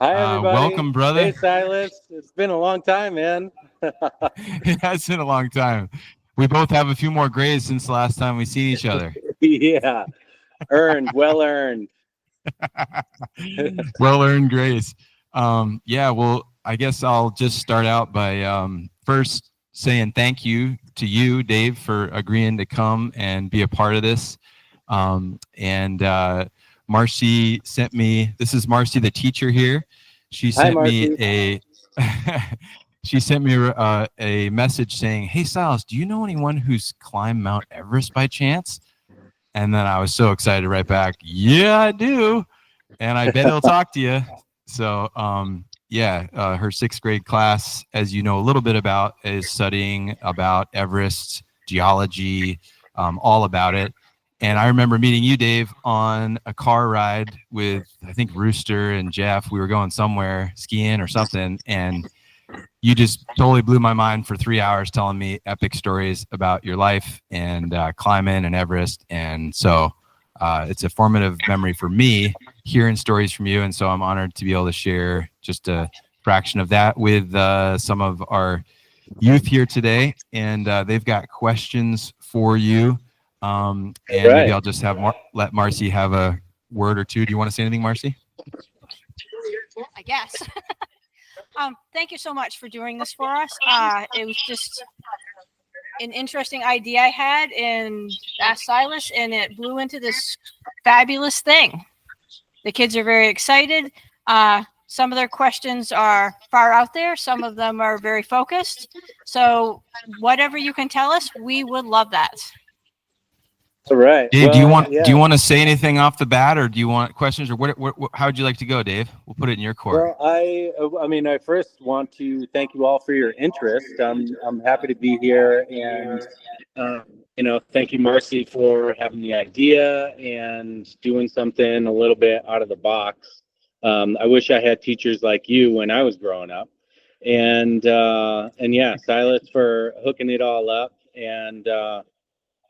Hi, everybody. Welcome, brother. Hey, Silas. It's been a long time, man. It has been a long time. We both have a few more grays since the last time we seen each other. Yeah, earned, well earned. Well earned grays. Yeah, well, I guess I'll just start out by first saying thank you to you, Dave, for agreeing to come and be a part of this. And Marcy sent me, this is Marcy, the teacher here. She Hi, sent me Marcy. a she sent me a message saying, "Hey, Silas, do you know anyone who's climbed Mount Everest by chance?" And then I was so excited to write back, "Yeah, I do, and I bet he'll talk to you." So, yeah, her sixth grade class, as you know a little bit about, is studying about Everest geology, all about it. And I remember meeting you, Dave, on a car ride with I think Rooster and Jeff. We were going somewhere skiing or something, and you just totally blew my mind for 3 hours telling me epic stories about your life and climbing and Everest. And so it's a formative memory for me hearing stories from you. And so I'm honored to be able to share just a fraction of that with some of our youth here today. And they've got questions for you. And maybe Right. I'll just have let Marcy have a word or two. Do you want to say anything, Marcy? I guess. Thank you so much for doing this for us. It was just an interesting idea I had and asked Silas, and it blew into this fabulous thing. The kids are very excited. Some of their questions are far out there. Some of them are very focused. So whatever you can tell us, we would love that. All right. Dave, Well, do you yeah. want to say anything off the bat, or do you want questions, or what how would you like to go, Dave? We'll put it in your court. Well, I mean, I first want to thank you all for your interest. I'm happy to be here, and thank you, Marcy, for having the idea and doing something a little bit out of the box. I wish I had teachers like you when I was growing up, and yeah, Silas for hooking it all up,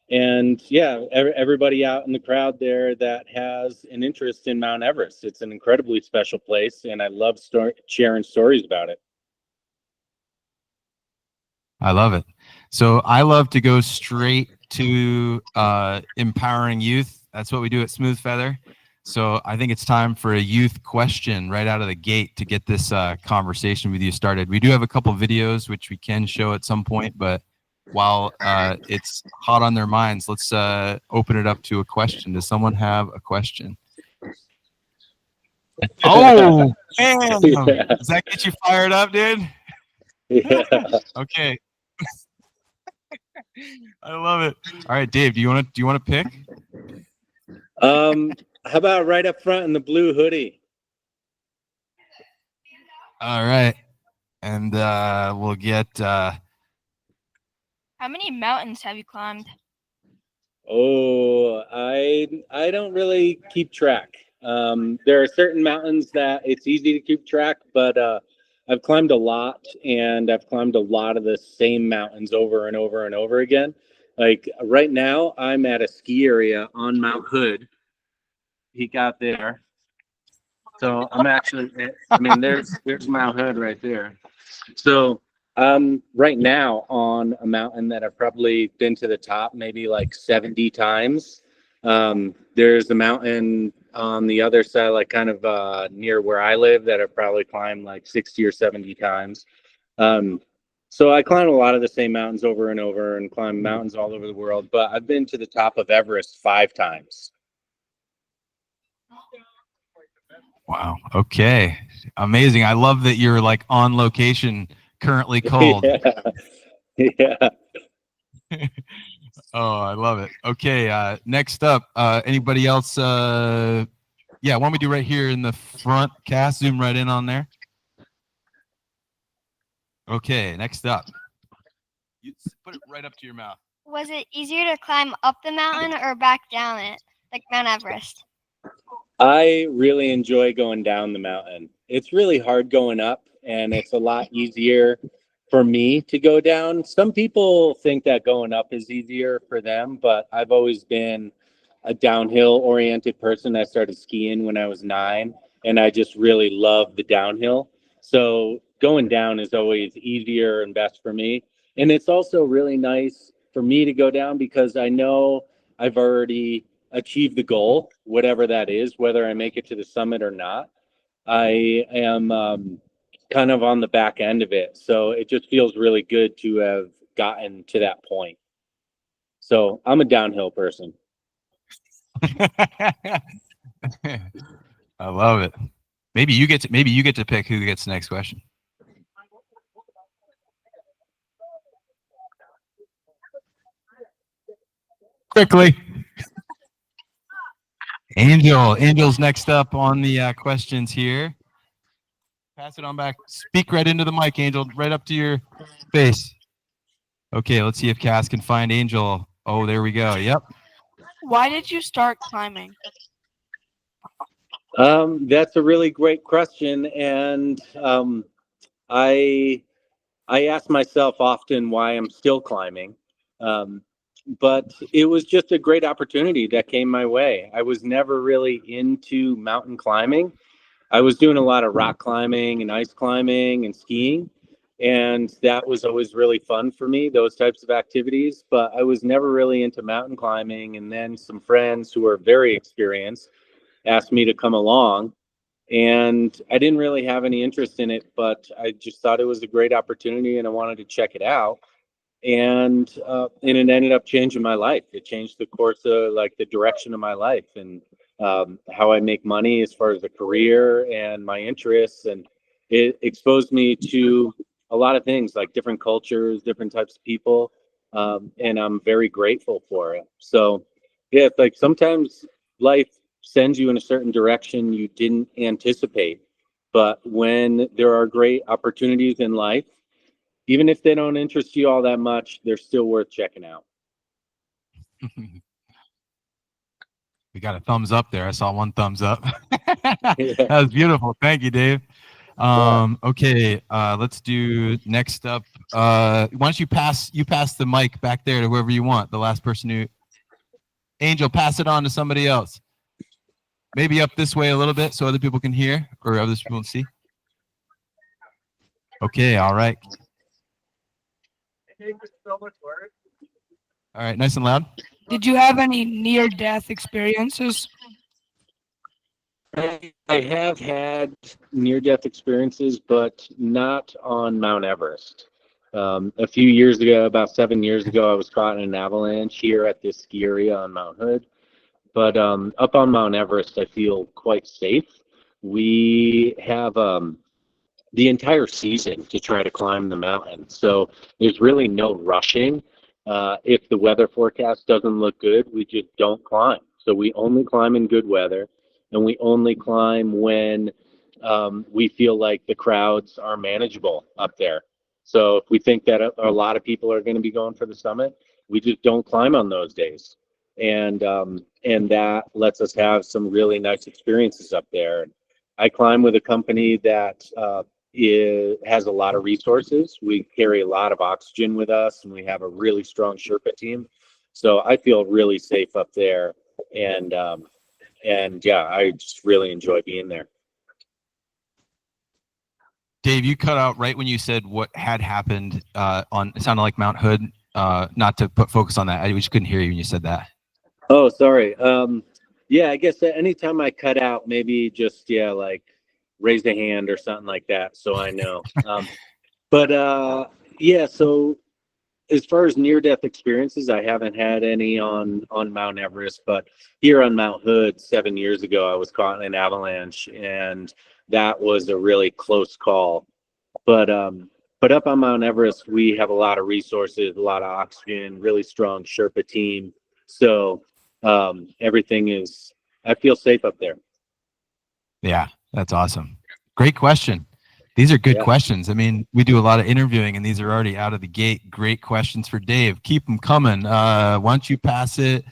and yeah, everybody out in the crowd there that has an interest in Mount Everest. It's an incredibly special place, and I love sharing stories about it. I love it. So I love to go straight to empowering youth. That's what we do at Smooth Feather. So I think it's time for a youth question right out of the gate to get this conversation with you started. We do have a couple videos which we can show at some point, but while it's hot on their minds, let's open it up to a question. Does someone have a question? Oh, man. Yeah. Does that get you fired up, dude? Yeah. Okay. I love it. All right, Dave, do you want to pick? How about right up front in the blue hoodie? All right. And we'll get How many mountains have you climbed? Oh, I don't really keep track. There are certain mountains that it's easy to keep track, but I've climbed a lot, and I've climbed a lot of the same mountains over and over and over again. Like right now, I'm at a ski area on Mount Hood. Peek out there. So I'm actually, I mean, there's Mount Hood right there. So I'm right now on a mountain that I've probably been to the top maybe like 70 times. There's a mountain on the other side, like kind of near where I live, that I've probably climbed like 60 or 70 times. So I climb a lot of the same mountains over and over and climb mountains all over the world, but I've been to the top of Everest 5 times. wow. Okay. Amazing. I love that you're like on location, currently cold. Yeah. Yeah. Oh, I love it. Okay. Next up, anybody else? Yeah. Why don't we do right here in the front? Cass, zoom right in on there. Okay. Next up, you put it right up to your mouth. Was it easier to climb up the mountain or back down it, like Mount Everest? I really enjoy going down the mountain. It's really hard going up, and it's a lot easier for me to go down. Some people think that going up is easier for them, but I've always been a downhill oriented person. I started skiing when I was 9. and I just really love the downhill. So going down is always easier and best for me. And it's also really nice for me to go down because I know I've already achieved the goal, whatever that is, whether I make it to the summit or not. I am kind of on the back end of it. So it just feels really good to have gotten to that point. So I'm a downhill person. I love it. Maybe you get to pick who gets the next question. Quickly. Angel's next up on the questions here. Pass it on back. Speak right into the mic, Angel, right up to your face. Okay, let's see if Cass can find Angel. Oh, there we go. Yep. Why did you start climbing? That's a really great question, and I ask myself often why I'm still climbing. Um, but it was just a great opportunity that came my way. I was never really into mountain climbing. I was doing a lot of rock climbing and ice climbing and skiing, and that was always really fun for me, those types of activities. But I was never really into mountain climbing. And then some friends who are very experienced asked me to come along, and I didn't really have any interest in it, but I just thought it was a great opportunity and I wanted to check it out. And it ended up changing my life. It changed the course of like the direction of my life and how I make money as far as a career and my interests. And it exposed me to a lot of things like different cultures, different types of people. And I'm very grateful for it. So yeah, it's like sometimes life sends you in a certain direction you didn't anticipate. But when there are great opportunities in life, even if they don't interest you all that much, they're still worth checking out. We got a thumbs up there. I saw one thumbs up. Yeah. That was beautiful. Thank you, Dave. Okay, let's do next up. Why don't you pass the mic back there to whoever you want. The last person who Angel, pass it on to somebody else. Maybe up this way a little bit so other people can hear or other people can see. Okay, all right. All right, nice and loud. Did you have any near-death experiences? I have had near-death experiences, but not on Mount Everest. A few years ago, about 7 years ago, I was caught in an avalanche here at this ski area on Mount Hood. But up on Mount Everest, I feel quite safe. We have the entire season to try to climb the mountain. So there's really no rushing. If the weather forecast doesn't look good, we just don't climb. So we only climb in good weather, and we only climb when we feel like the crowds are manageable up there. So if we think that a lot of people are going to be going for the summit, we just don't climb on those days. And that lets us have some really nice experiences up there. I climb with a company that has a lot of resources. We carry a lot of oxygen with us, and we have a really strong Sherpa team. So I feel really safe up there, and yeah, I just really enjoy being there. Dave, you cut out right when you said what had happened on. It sounded like Mount Hood. Not to put focus on that. I just couldn't hear you when you said that. Oh, sorry. Yeah, I guess anytime I cut out, maybe just like raise a hand or something like that, so I know. But yeah, so as far as near-death experiences, I haven't had any on Mount Everest, but here on Mount Hood 7 years ago, I was caught in an avalanche, and that was a really close call. But up on Mount Everest, we have a lot of resources, a lot of oxygen, really strong Sherpa team. So everything is, I feel safe up there. Yeah, that's awesome. Great question. These are good questions. I mean, we do a lot of interviewing, and these are already out of the gate. Great questions for Dave. Keep them coming. Why don't you pass it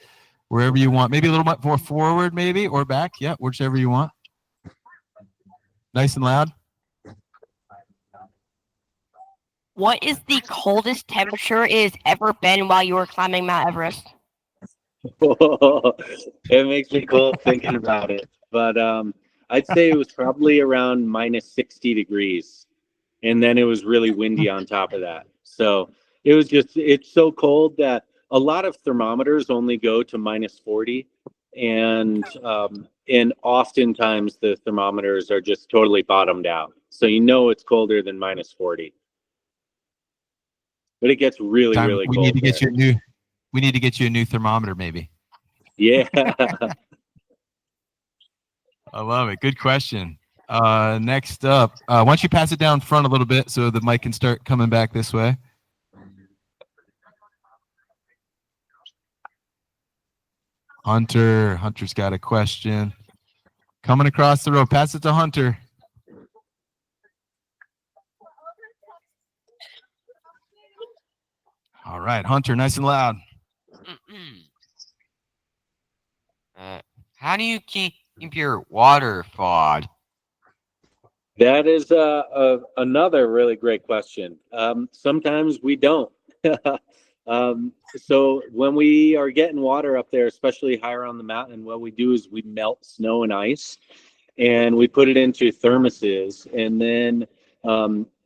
wherever you want? Maybe a little bit more forward, maybe, or back. Yeah, whichever you want. Nice and loud. What is the coldest temperature it has ever been while you were climbing Mount Everest? It makes me cold thinking about it. But I'd say it was probably around minus 60 degrees. And then it was really windy on top of that. So it was just, it's so cold that a lot of thermometers only go to minus 40. And oftentimes the thermometers are just totally bottomed out. So you know it's colder than minus 40. But it gets really, Time really we cold need to there. get you a new. We need to get you a new thermometer, maybe. Yeah. I love it. Good question. Next up, why don't you pass it down front a little bit so the mic can start coming back this way? Hunter's got a question. Coming across the road. Pass it to Hunter. All right, Hunter, nice and loud. How do you keep your water thawed? That is another really great question. Sometimes we don't. So when we are getting water up there, especially higher on the mountain, what we do is we melt snow and ice, and we put it into thermoses, and then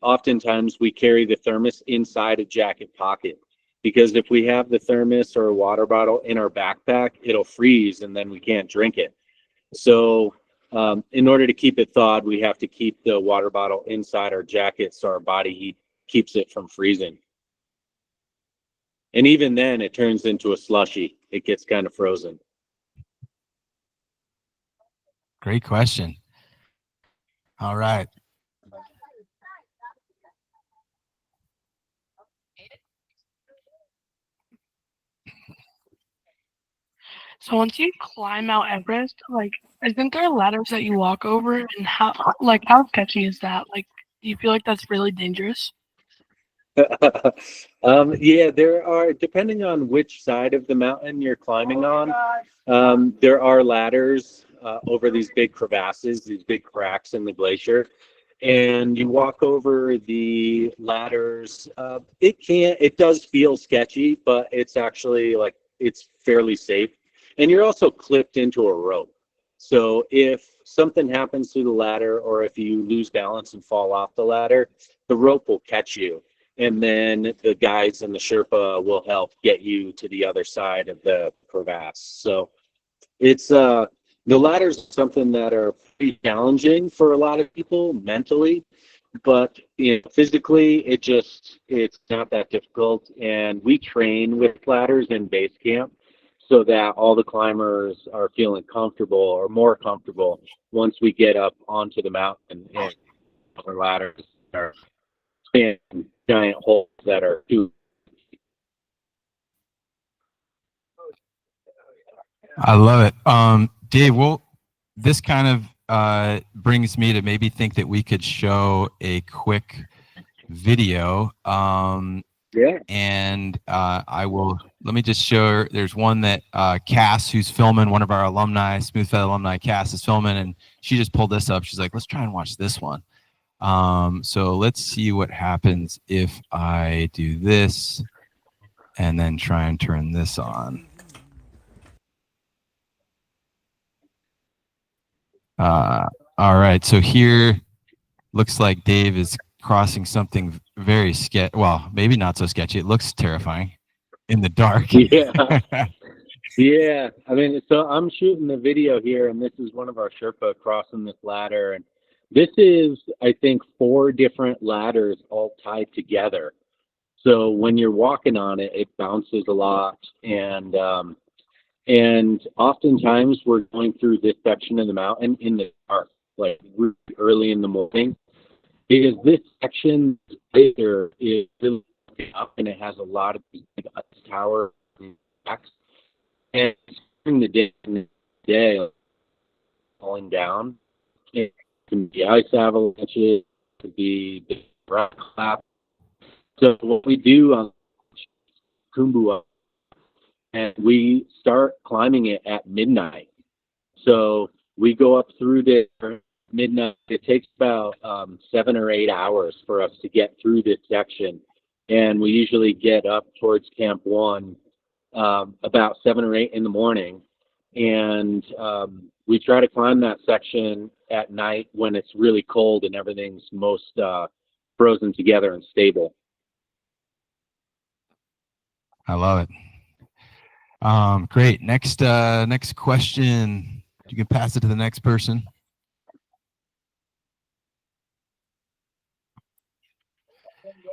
oftentimes we carry the thermos inside a jacket pocket, because if we have the thermos or a water bottle in our backpack, it'll freeze and then we can't drink it. So in order to keep it thawed, we have to keep the water bottle inside our jacket so our body heat keeps it from freezing. And even then, it turns into a slushy. It gets kind of frozen. Great question. All right. So once you climb Mount Everest, like, isn't there ladders that you walk over, and how sketchy is that? Like, do you feel like that's really dangerous? Yeah, there are, depending on which side of the mountain you're climbing on, there are ladders over these big crevasses, these big cracks in the glacier. And you walk over the ladders. It does feel sketchy, but it's actually like it's fairly safe. And you're also clipped into a rope. So if something happens to the ladder, or if you lose balance and fall off the ladder, the rope will catch you. And then the guys and the Sherpa will help get you to the other side of the crevasse. So it's the ladders are something that are pretty challenging for a lot of people mentally, but physically it's not that difficult. And we train with ladders in base camp so that all the climbers are feeling comfortable or more comfortable once we get up onto the mountain, and our ladders are in giant holes that are too. I love it. Dave, this kind of brings me to maybe think that we could show a quick video. Yeah. And let me just show, there's one that Cass, who's filming, one of our alumni, Smooth Fed alumni, Cass is filming, and she just pulled this up. She's like, let's try and watch this one. So let's see what happens if I do this and then try and turn this on. All right, so here looks like Dave is crossing something very sketchy. Well, maybe not so sketchy. It looks terrifying in the dark. Yeah. Yeah. I mean, so I'm shooting the video here, and this is one of our Sherpa crossing this ladder. And this is, I think, 4 different ladders all tied together. So when you're walking on it, it bounces a lot. And oftentimes we're going through this section of the mountain in the dark, like really early in the morning, because this section later is really up, and it has a lot of big tower tracks. And during the day falling down, it can be ice avalanches, it could be big rock clap. So what we do on Kumbua, and we start climbing it at midnight. So we go up through there midnight. It takes about 7 or 8 hours for us to get through this section, and we usually get up towards Camp 1 about 7 or 8 in the morning. and we try to climb that section at night when it's really cold and everything's most frozen together and stable. I love it. Great. Next question. You can pass it to the next person.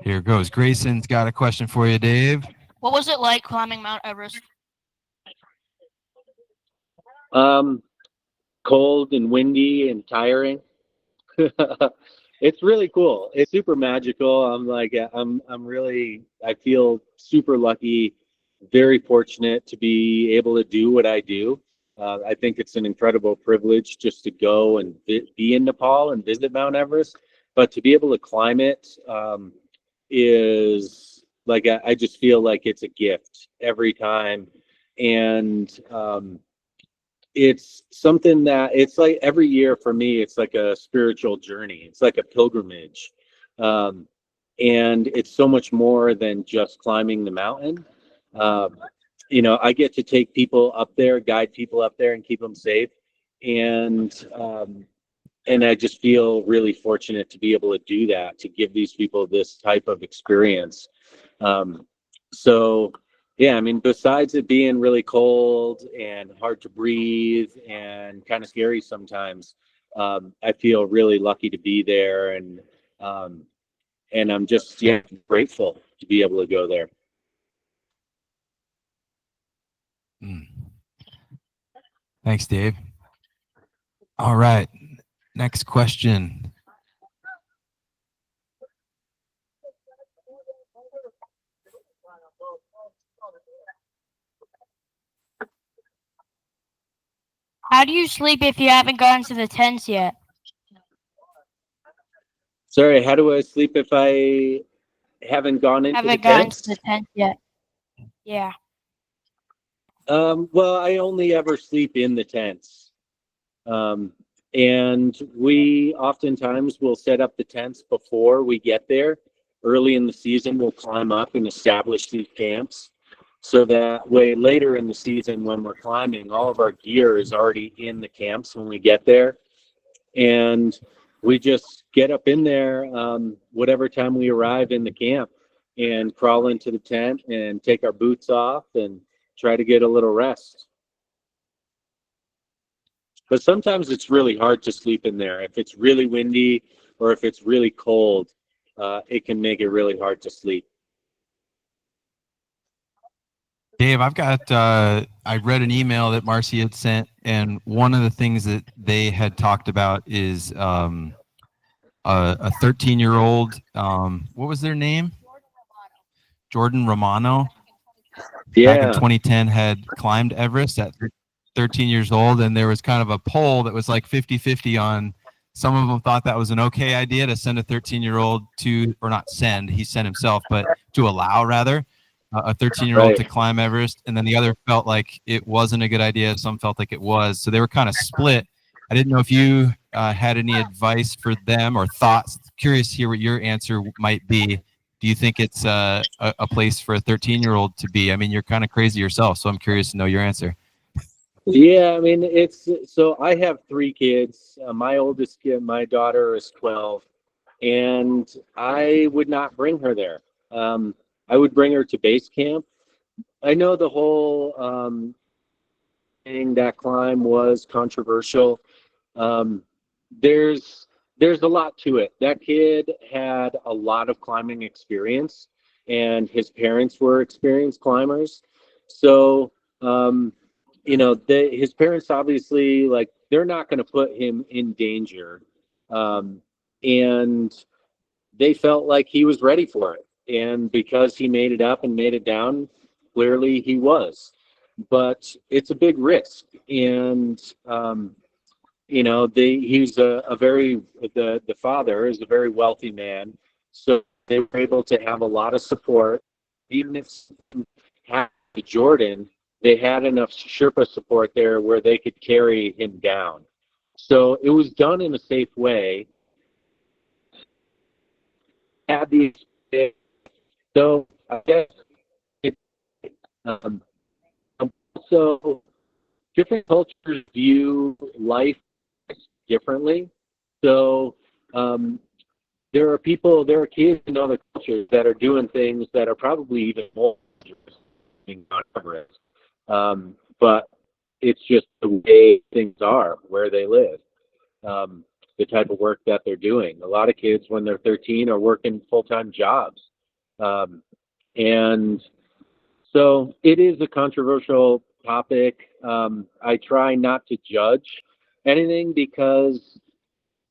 Here goes. Grayson's got a question for you, Dave. What was it like climbing Mount Everest? Cold and windy and tiring. It's really cool. It's super magical. I feel super lucky, very fortunate to be able to do what I do. I think it's an incredible privilege just to go and be in Nepal and visit Mount Everest, but to be able to climb it is like I just feel like it's a gift every time, and it's something that it's like every year for me, it's like a spiritual journey. It's like a pilgrimage. Um, and it's so much more than just climbing the mountain. Um, I get to take people up there, guide people up there, and keep them safe. And and I just feel really fortunate to be able to do that, to give these people this type of experience. Um, so, yeah, I mean, besides it being really cold and hard to breathe and kind of scary sometimes, I feel really lucky to be there, um, and I'm just grateful to be able to go there. Thanks, Dave. All right. Next question. How do you sleep if you haven't gone to the tents yet? Sorry, how do I sleep if I haven't gone into the Haven't gone to tents? the tent yet. Yeah. Well, I only ever sleep in the tents. Um, and we oftentimes will set up the tents before we get there. Early in the season, we'll climb up and establish these camps. So that way, later in the season, when we're climbing, all of our gear is already in the camps when we get there. And we just get up in there whatever time we arrive in the camp and crawl into the tent and take our boots off and try to get a little rest. But sometimes it's really hard to sleep in there. If it's really windy or if it's really cold, it can make it really hard to sleep. Dave, I read an email that Marcy had sent, and one of the things that they had talked about is a 13-year-old, what was their name? Jordan Romano. Back in Yeah, 2010 had climbed Everest at 13 years old, and there was kind of a poll that was like 50-50 on some of them thought that was an okay idea to send a 13-year-old to, or not send, he sent himself, but to allow rather a 13-year-old right. to climb Everest, and then the other felt like it wasn't a good idea. Some felt like it was. So they were kind of split. I didn't know if you had any advice for them or thoughts. Curious to hear what your answer might be. Do you think it's a place for a 13-year-old to be? I mean, you're kind of crazy yourself, so I'm curious to know your answer. Yeah, I mean, it's so I have three kids. My oldest kid, my daughter, is 12, and I would not bring her there. I would bring her to base camp. I know the whole thing, that climb was controversial. Um, there's there's a lot to it. That kid had a lot of climbing experience, and his parents were experienced climbers. So, his parents obviously, like, they're not going to put him in danger, um, and they felt like he was ready for it. And because he made it up and made it down, clearly he was. But it's a big risk, and he's a very the father is a very wealthy man, so they were able to have a lot of support. Even if had Jordan, they had enough Sherpa support there where they could carry him down. So it was done in a safe way. Had the so I guess it, um, also different cultures view life differently. So there are kids in other cultures that are doing things that are probably even more dangerous than Mount Everest. But it's just the way things are where they live, um, the type of work that they're doing. A lot of kids, when they're 13, are working full-time jobs. Um, and so it is a controversial topic. I try not to judge anything because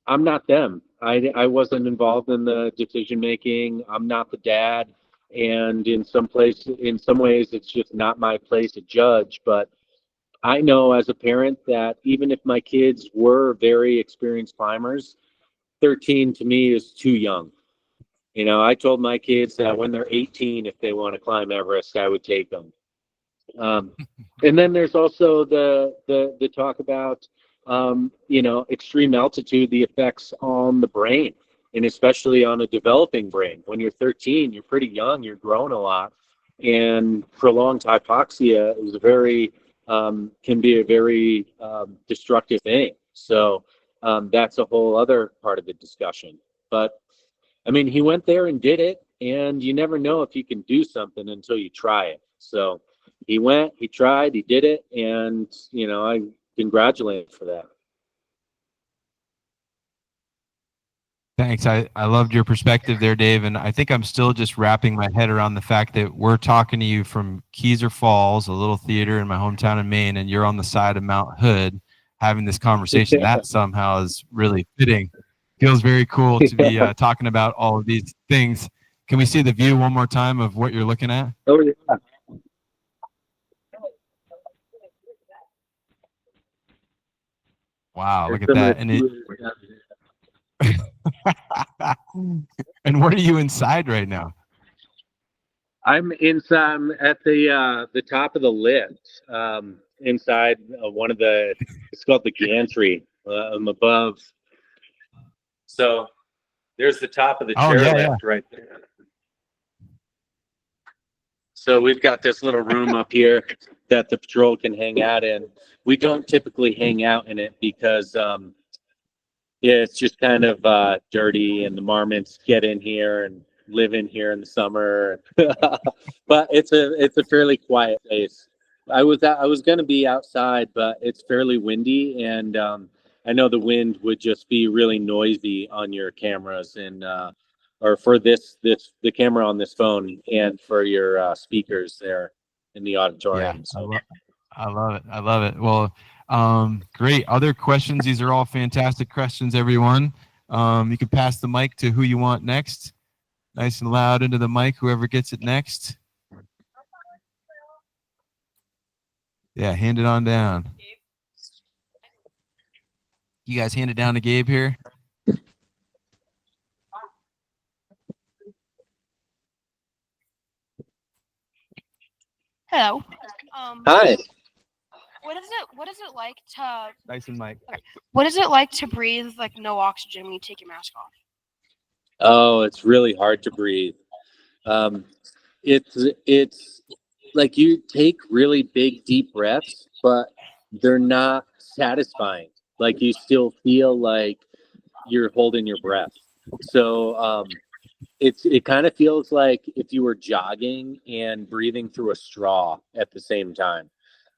I'm not them. I wasn't involved in the decision making. I'm not the dad, and in some ways, it's just not my place to judge. But I know as a parent that even if my kids were very experienced climbers, 13 to me is too young. I told my kids that when they're 18, if they want to climb Everest, I would take them. Um, and then there's also the talk about extreme altitude, the effects on the brain, and especially on a developing brain. When you're 13, you're pretty young, you're growing a lot, and prolonged hypoxia is can be a very destructive thing. So that's a whole other part of the discussion. But I mean, he went there and did it, and you never know if you can do something until you try it. So he went, he tried, he did it, and I congratulate him for that. Thanks. I loved your perspective there, Dave. And I think I'm still just wrapping my head around the fact that we're talking to you from Keyser Falls, a little theater in my hometown in Maine, and you're on the side of Mount Hood having this conversation. That somehow is really fitting. Feels very cool to be talking about all of these things. Can we see the view one more time of what you're looking at? Oh, yeah. Wow, look at that. And what are you inside right now? I'm inside. I'm at the top of the lift, inside one of the. It's called the gantry. I'm above. So there's the top of the chairlift right there. So we've got this little room up here that the patrol can hang out in. We don't typically hang out in it because it's just kind of dirty, and the marmots get in here and live in here in the summer. But it's a fairly quiet place. I was going to be outside, but it's fairly windy, and I know the wind would just be really noisy on your cameras and or for the camera on this phone and for your speakers there in the auditorium. Yeah, So. I love it. I love it. Well, great. Other questions? These are all fantastic questions, everyone. You can pass the mic to who you want next. Nice and loud into the mic, whoever gets it next. Yeah, hand it on down. You guys hand it down to Gabe here. Hello. Hi. What is it like to Nice and mic. what is it like to breathe like no oxygen when you take your mask off? Oh, it's really hard to breathe. It's like you take really big deep breaths, but they're not satisfying. Like you still feel like you're holding your breath. So it kind of feels like if you were jogging and breathing through a straw at the same time.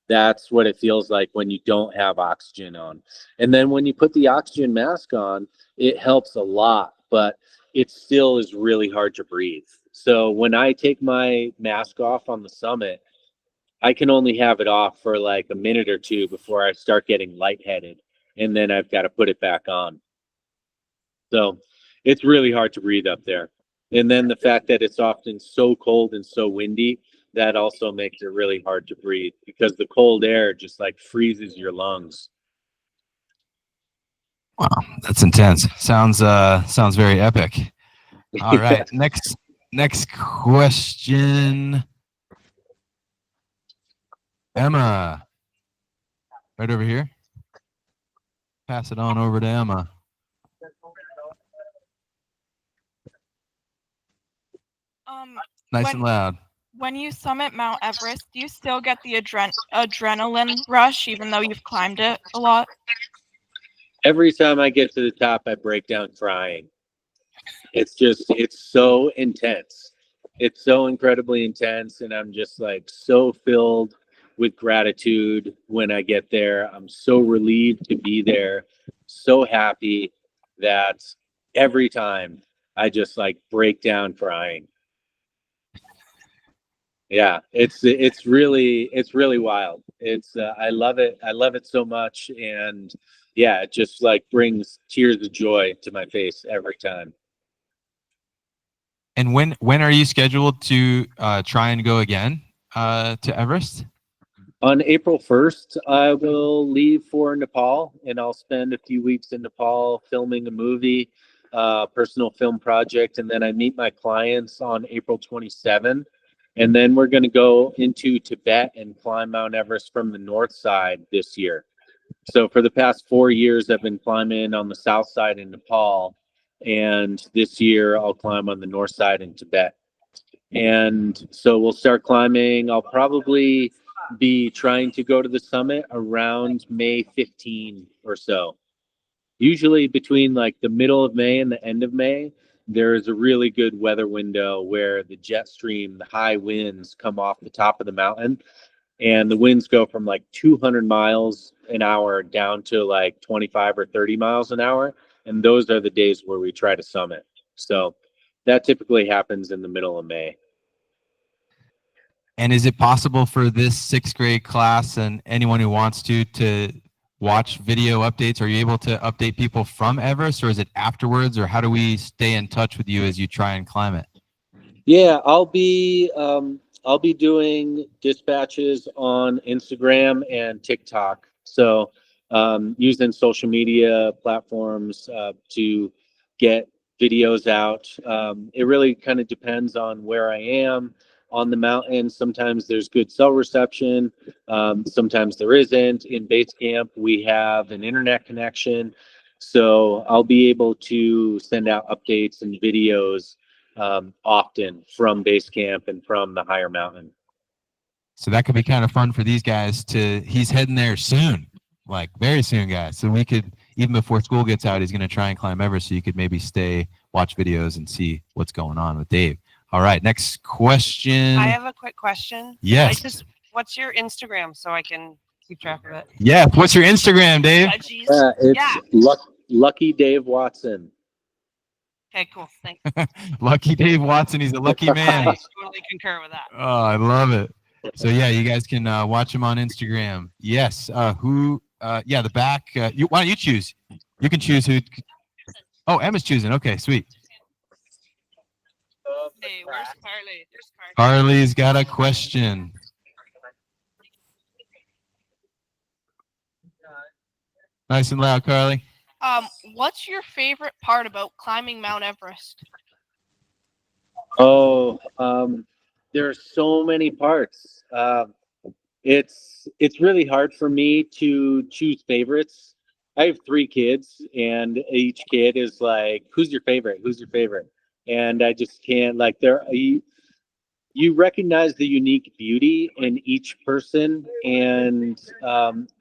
That's what it feels like when you don't have oxygen on. And then when you put the oxygen mask on, it helps a lot, but it still is really hard to breathe. So when I take my mask off on the summit, I can only have it off for like a minute or two before I start getting lightheaded, and then I've got to put it back on. So it's really hard to breathe up there. And then the fact that it's often so cold and so windy, that also makes it really hard to breathe because the cold air just like freezes your lungs. Wow, that's intense. Sounds very epic. All right, next question. Emma, right over here. Pass it on over to Emma. Nice and loud. when you summit Mount Everest, do you still get the adrenaline rush even though you've climbed it a lot? Every time I get to the top, I break down crying. It's so intense. It's so incredibly intense, and I'm just like so filled with gratitude when I get there. I'm so relieved to be there, so happy that every time I just like break down crying. Yeah, it's really wild. It's I love it. I love it so much, and yeah, it just like brings tears of joy to my face every time. And when are you scheduled to try and go again to Everest? On April 1st, I will leave for Nepal, and I'll spend a few weeks in Nepal filming a movie, personal film project, and then I meet my clients on April 27th. And then we're going to go into Tibet and climb Mount Everest from the north side this year. So for the past 4 years, I've been climbing on the south side in Nepal, and this year I'll climb on the north side in Tibet. And so we'll start climbing. I'll probably be trying to go to the summit around May 15 or so. Usually between like the middle of May and the end of May, there is a really good weather window where the jet stream, the high winds come off the top of the mountain, and the winds go from like 200 miles an hour down to like 25 or 30 miles an hour. And those are the days where we try to summit. So that typically happens in the middle of May. And is it possible for this sixth grade class and anyone who wants to watch video updates? Are you able to update people from Everest, or is it afterwards, or how do we stay in touch with you as you try and climb it? Yeah, I'll be doing dispatches on Instagram and TikTok. So using social media platforms to get videos out. It really kind of depends on where I am on the mountain. Sometimes there's good cell reception. Sometimes there isn't. In base camp, we have an internet connection. So I'll be able to send out updates and videos often from base camp and from the higher mountain. So that could be kind of fun for these guys he's heading there soon, like very soon, guys. So we could, even before school gets out, he's going to try and climb Everest. So you could maybe watch videos and see what's going on with Dave. All right, next question. I have a quick question. Yes. What's your Instagram so I can keep track of it? Yeah. What's your Instagram, Dave? It's Lucky Dave Watson. Okay, cool. Thanks. Lucky Dave Watson. He's a lucky man. I totally concur with that. Oh, I love it. So yeah, you guys can watch him on Instagram. Yes. The back. Why don't you choose? You can choose who. Oh, Emma's choosing. Okay, sweet. Hey, where's Carly? There's Carly. Carly's got a question. Nice and loud, Carly. What's your favorite part about climbing Mount Everest? Oh, there are so many parts. It's really hard for me to choose favorites. I have 3 kids, and each kid is like, "Who's your favorite? Who's your favorite?" And I just can't like you recognize the unique beauty in each person, and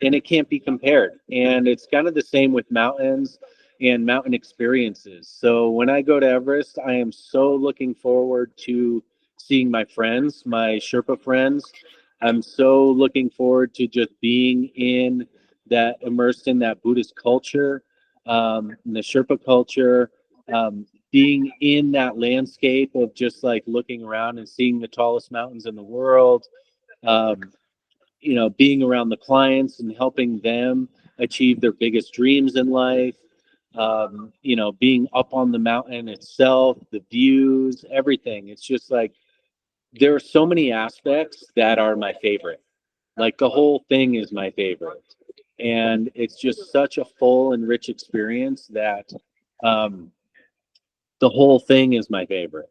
it can't be compared. And it's kind of the same with mountains and mountain experiences. So when I go to Everest, I am so looking forward to seeing my friends, my Sherpa friends. I'm so looking forward to just being immersed in that Buddhist culture, the Sherpa culture, being in that landscape of just like looking around and seeing the tallest mountains in the world, being around the clients and helping them achieve their biggest dreams in life, being up on the mountain itself, the views, everything. It's just like there are so many aspects that are my favorite. Like the whole thing is my favorite. And it's just such a full and rich experience that the whole thing is my favorite.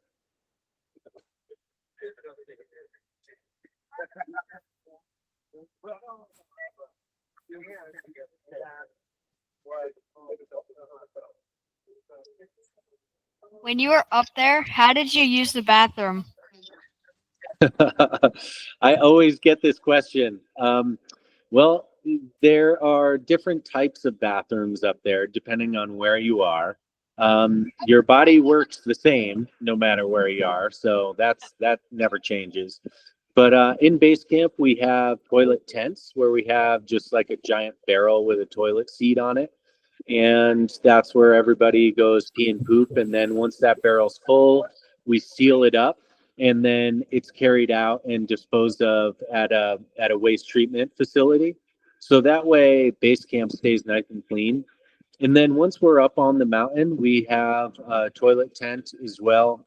When you were up there, how did you use the bathroom? I always get this question. Well, there are different types of bathrooms up there depending on where you are. Your body works the same no matter where you are, so that never changes. But in base camp, we have toilet tents where we have just like a giant barrel with a toilet seat on it, and that's where everybody goes pee and poop. And then once that barrel's full, we seal it up, and then it's carried out and disposed of at a waste treatment facility. So that way, base camp stays nice and clean. And then once we're up on the mountain, we have a toilet tent as well,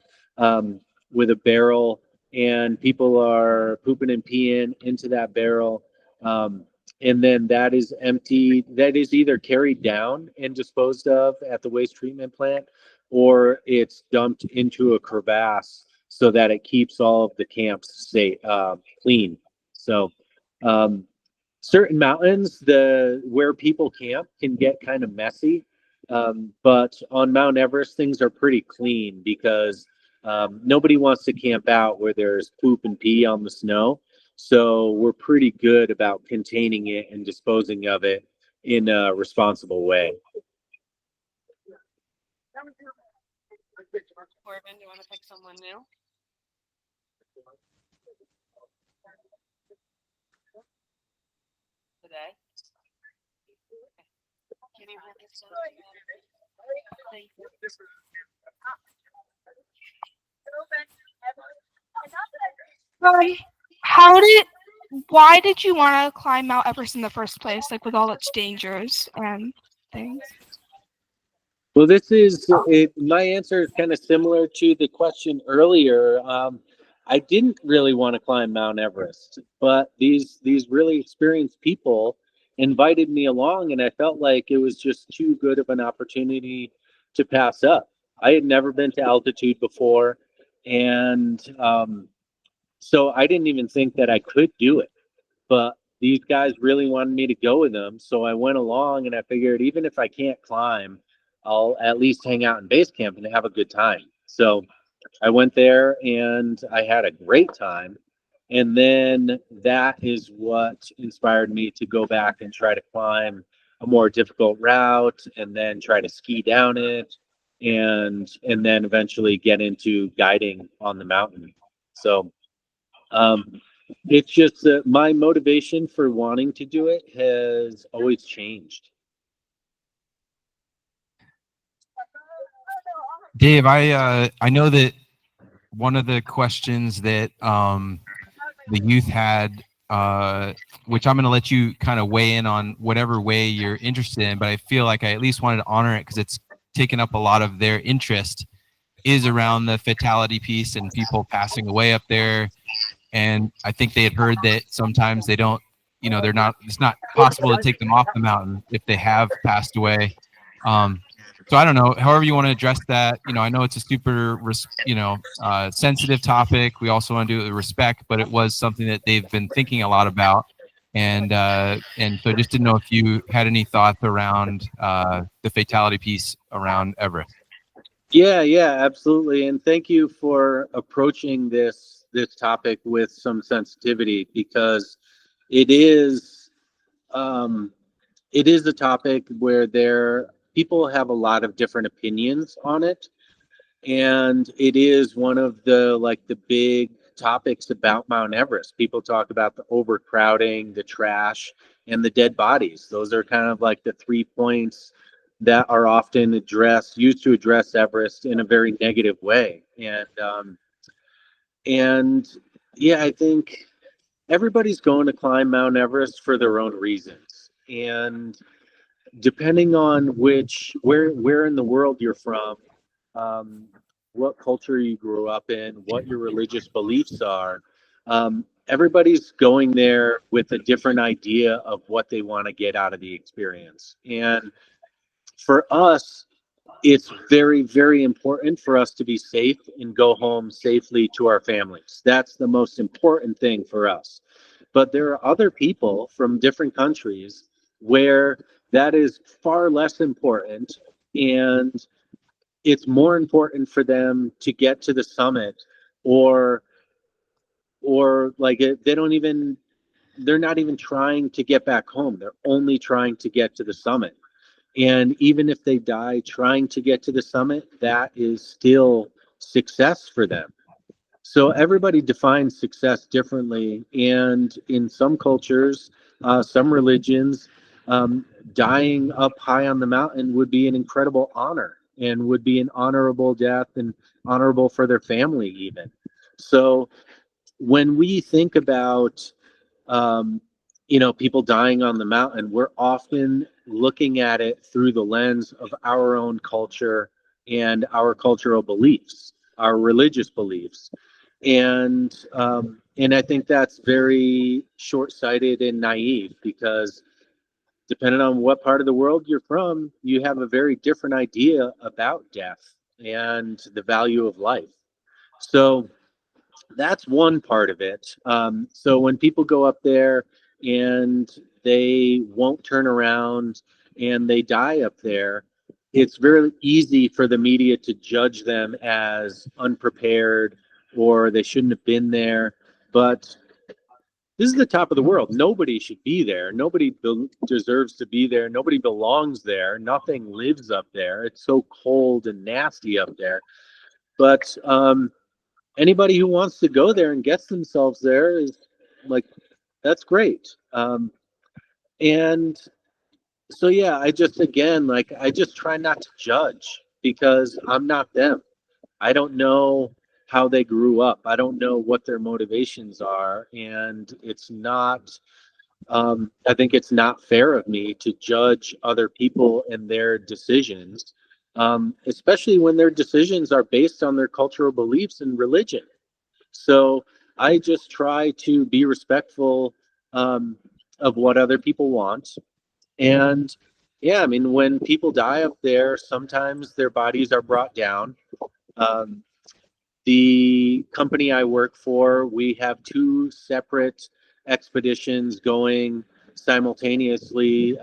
with a barrel, and people are pooping and peeing into that barrel. And then that is emptied, that is either carried down and disposed of at the waste treatment plant, or it's dumped into a crevasse so that it keeps all of the camps clean. So, um, certain mountains, the where people camp can get kind of messy, but on Mount Everest things are pretty clean because nobody wants to camp out where there's poop and pee on the snow. So we're pretty good about containing it and disposing of it in a responsible way. Corbin, do you want to pick someone new? Today? Can you hold this up? Thank you. Why did you want to climb Mount Everest in the first place, like with all its dangers and things? Well, this is it. My answer is kind of similar to the question earlier. I didn't really want to climb Mount Everest, but these really experienced people invited me along, and I felt like it was just too good of an opportunity to pass up. I had never been to altitude before, and so I didn't even think that I could do it. But these guys really wanted me to go with them, so I went along, and I figured even if I can't climb, I'll at least hang out in base camp and have a good time. So I went there and I had a great time. And then that is what inspired me to go back and try to climb a more difficult route and then try to ski down it, and then eventually get into guiding on the mountain. So it's just that my motivation for wanting to do it has always changed. Dave, I know that one of the questions that the youth had, which I'm going to let you kind of weigh in on whatever way you're interested in, but I feel like I at least wanted to honor it because it's taken up a lot of their interest, is around the fatality piece and people passing away up there. And I think they had heard that sometimes they don't, they're not, it's not possible to take them off the mountain if they have passed away. So I don't know, however you want to address that. I know it's a super, sensitive topic. We also want to do it with respect, but it was something that they've been thinking a lot about. And so just didn't know if you had any thoughts around the fatality piece around Everest. Yeah, absolutely. And thank you for approaching this topic with some sensitivity, because it is a topic where people have a lot of different opinions on it, and it is one of the big topics about Mount Everest. People talk about the overcrowding, the trash, and the dead bodies. Those are kind of like the 3 points that are often used to address Everest in a very negative way. And yeah, I think everybody's going to climb Mount Everest for their own reasons. And depending on where in the world you're from, what culture you grew up in, what your religious beliefs are, everybody's going there with a different idea of what they want to get out of the experience. And for us, it's very, very important for us to be safe and go home safely to our families. That's the most important thing for us. But there are other people from different countries where that is far less important, and it's more important for them to get to the summit, or or like they don't even, they're not even trying to get back home. They're only trying to get to the summit. And even if they die trying to get to the summit, that is still success for them. So everybody defines success differently. And in some cultures, some religions, um, dying up high on the mountain would be an incredible honor and would be an honorable death and honorable for their family, even. So when we think about um, people dying on the mountain, we're often looking at it through the lens of our own culture and our cultural beliefs, our religious beliefs. And I think that's very short-sighted and naive, because depending on what part of the world you're from, you have a very different idea about death and the value of life. So that's one part of it. So when people go up there and they won't turn around and they die up there, it's very easy for the media to judge them as unprepared or they shouldn't have been there. But this is the top of the world. Nobody should be there. Nobody deserves to be there. Nobody belongs there. Nothing lives up there. It's so cold and nasty up there. But anybody who wants to go there and gets themselves there is like, that's great. And so, yeah, I just, again, like, I just try not to judge because I'm not them. I don't know how they grew up. I don't know what their motivations are. And it's not, I think it's not fair of me to judge other people and their decisions, especially when their decisions are based on their cultural beliefs and religion. So I just try to be respectful of what other people want. And yeah, I mean, when people die up there, sometimes their bodies are brought down. Um, the company I work for, we have two separate expeditions going simultaneously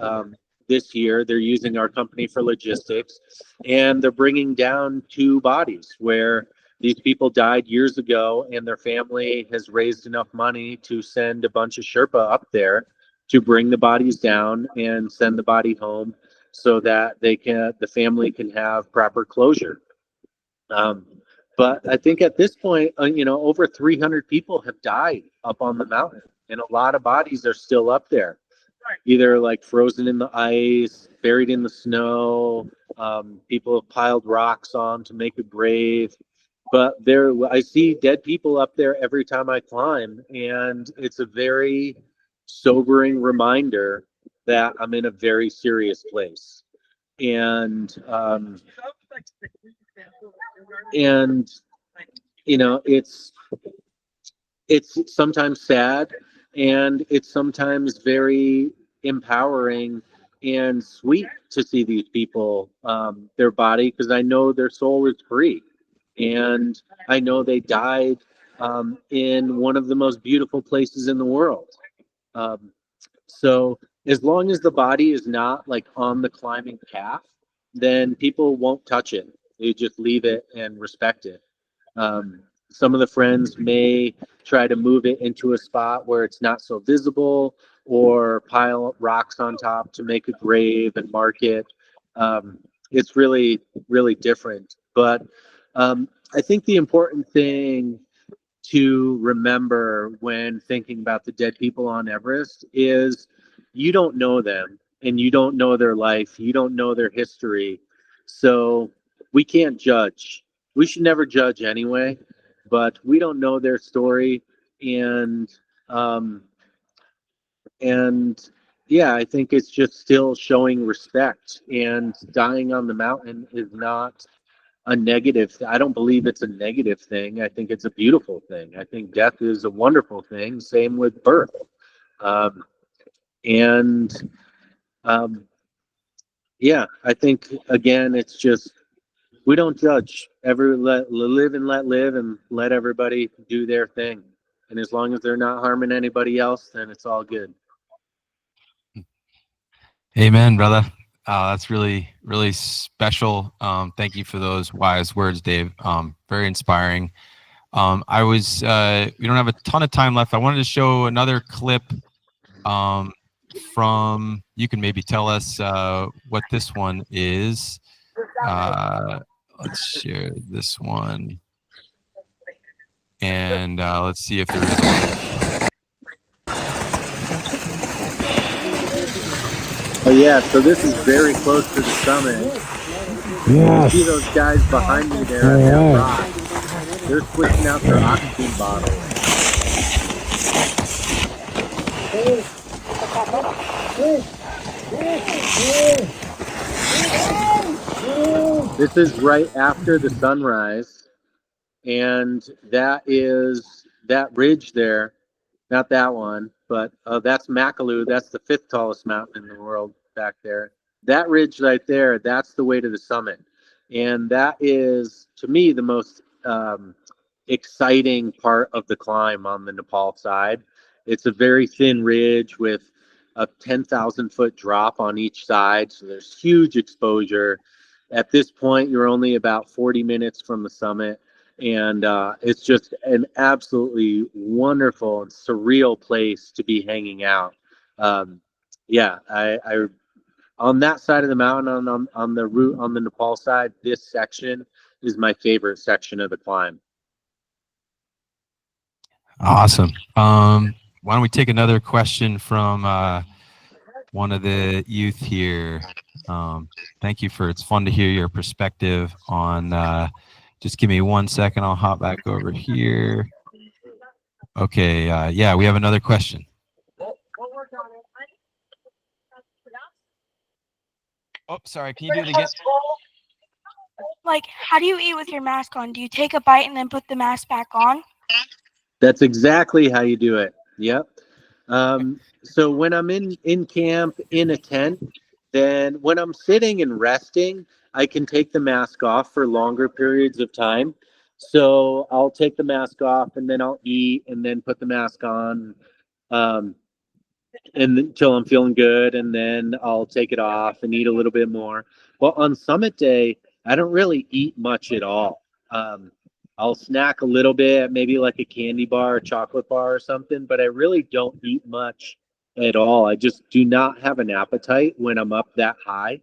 this year. They're using our company for logistics, and they're bringing down two bodies where these people died years ago, and their family has raised enough money to send a bunch of Sherpa up there to bring the bodies down and send the body home so that the family can have proper closure. Um, but I think at this point, over 300 people have died up on the mountain, and a lot of bodies are still up there, either like frozen in the ice, buried in the snow. People have piled rocks on to make a grave. But I see dead people up there every time I climb, and it's a very sobering reminder that I'm in a very serious place. And and it's sometimes sad, and it's sometimes very empowering and sweet to see these people, their body, because I know their soul is free, and I know they died in one of the most beautiful places in the world. um, so as long as the body is not like on the climbing path, then people won't touch it. They just leave it and respect it. Some of the friends may try to move it into a spot where it's not so visible, or pile rocks on top to make a grave and mark it. It's really, really different. But I think the important thing to remember when thinking about the dead people on Everest is you don't know them, and you don't know their life, you don't know their history. So we can't judge. We should never judge anyway, but we don't know their story. And um and yeah, I think it's just still showing respect, and dying on the mountain is not a negative. I don't believe it's a negative thing. I think it's a beautiful thing. I think death is a wonderful thing. Same with birth. Um, and yeah, I think again, it's just we don't judge. Live and let live, and let everybody do their thing. And as long as they're not harming anybody else, then it's all good. Amen, brother. That's really, really special. Thank you for those wise words, Dave. Very inspiring. I was we don't have a ton of time left. I wanted to show another clip from, you can maybe tell us what this one is. Let's share this one. And let's see if there is one. Oh yeah, so this is very close to the summit. You see those guys behind me there on that rock. They're switching out their oxygen bottles. This is right after the sunrise, and that is that ridge there. Not that one, but that's Makalu. That's the fifth tallest mountain in the world back there. That ridge right there, that's the way to the summit. And that is, to me, the most exciting part of the climb on the Nepal side. It's a very thin ridge with a 10,000-foot drop on each side. So there's huge exposure. At this point, you're only about 40 minutes from the summit. And it's just an absolutely wonderful and surreal place to be hanging out. Yeah, I on that side of the mountain, on the route on the Nepal side, this section is my favorite section of the climb. Awesome. Why don't we take another question from one of the youth here? Thank you it's fun to hear your perspective on. Just give me 1 second. I'll hop back over here. Okay. Yeah, we have another question. Oh, sorry. Can you do it again? Like, how do you eat with your mask on? Do you take a bite and then put the mask back on? That's exactly how you do it. Yep. So when I'm in camp in a tent, then when I'm sitting and resting, I can take the mask off for longer periods of time. So I'll take the mask off and then I'll eat and then put the mask on. Um, and until I'm feeling good, and then I'll take it off and eat a little bit more. Well, on summit day, I don't really eat much at all. I'll snack a little bit, maybe like a candy bar, a chocolate bar or something, but I really don't eat much at all. I just do not have an appetite when I'm up that high.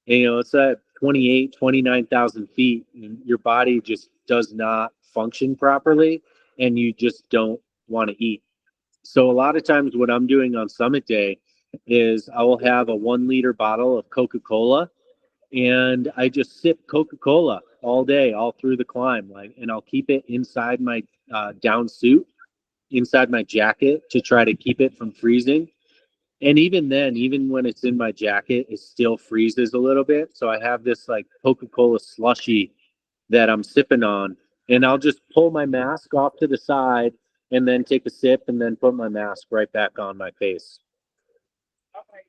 And, it's at 28, 29,000 feet, and your body just does not function properly, and you just don't want to eat. So a lot of times what I'm doing on summit day is I will have a 1 liter bottle of Coca-Cola, and I just sip Coca-Cola all day, all through the climb, and I'll keep it inside my down suit, inside my jacket to try to keep it from freezing. And even then, even when it's in my jacket, it still freezes a little bit. So I have this like Coca-Cola slushy that I'm sipping on, and I'll just pull my mask off to the side and then take a sip and then put my mask right back on my face.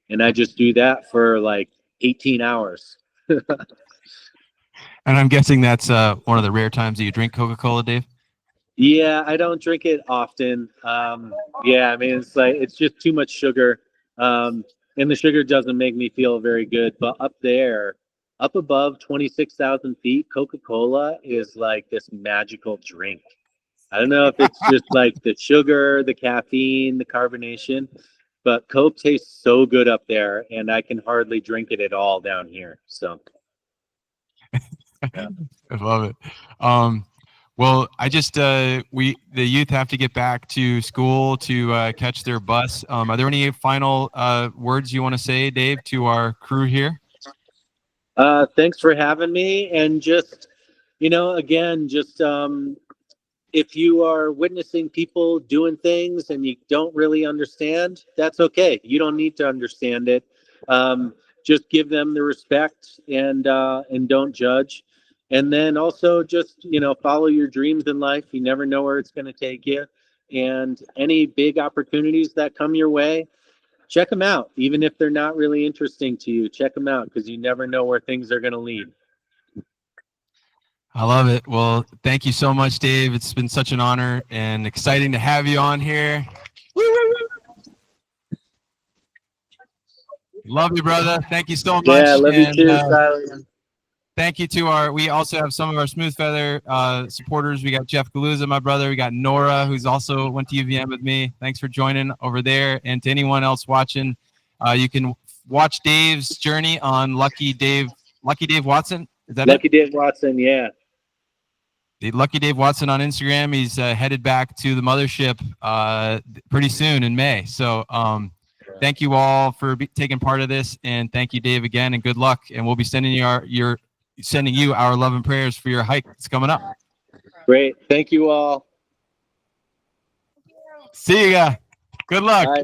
And I just do that for like 18 hours. And I'm guessing that's one of the rare times that you drink Coca-Cola, Dave? Yeah, I don't drink it often. Yeah, I mean, it's just too much sugar. And the sugar doesn't make me feel very good. But up there, up above 26,000 feet, Coca-Cola is like this magical drink. I don't know if it's just like the sugar, the caffeine, the carbonation, but Coke tastes so good up there, and I can hardly drink it at all down here. So, yeah. I love it. Well, I just the youth have to get back to school to catch their bus. Are there any final words you want to say, Dave, to our crew here? Thanks for having me, and just again, just if you are witnessing people doing things and you don't really understand, that's okay. You don't need to understand it. Just give them the respect and don't judge. And then also just, follow your dreams in life. You never know where it's going to take you. And any big opportunities that come your way, check them out. Even if they're not really interesting to you, check them out, because you never know where things are going to lead. I love it. Well, thank you so much, Dave. It's been such an honor and exciting to have you on here. Love you, brother. Thank you so much. Yeah, love you and, too, Silas. thank you to we also have some of our Smooth Feather supporters. We got Jeff Galuza, my brother. We got Nora, who's also went to UVM with me. Thanks for joining over there. And to anyone else watching, you can watch Dave's journey on Lucky Dave Watson. Is that Lucky it? Dave Watson, yeah. The Lucky Dave Watson on Instagram. He's headed back to the mothership pretty soon in May. So thank you all for taking part of this, and thank you, Dave, again, and good luck. And we'll be sending you our love and prayers for your hike that's coming up. Great. Thank you all. See ya. Good luck. Bye.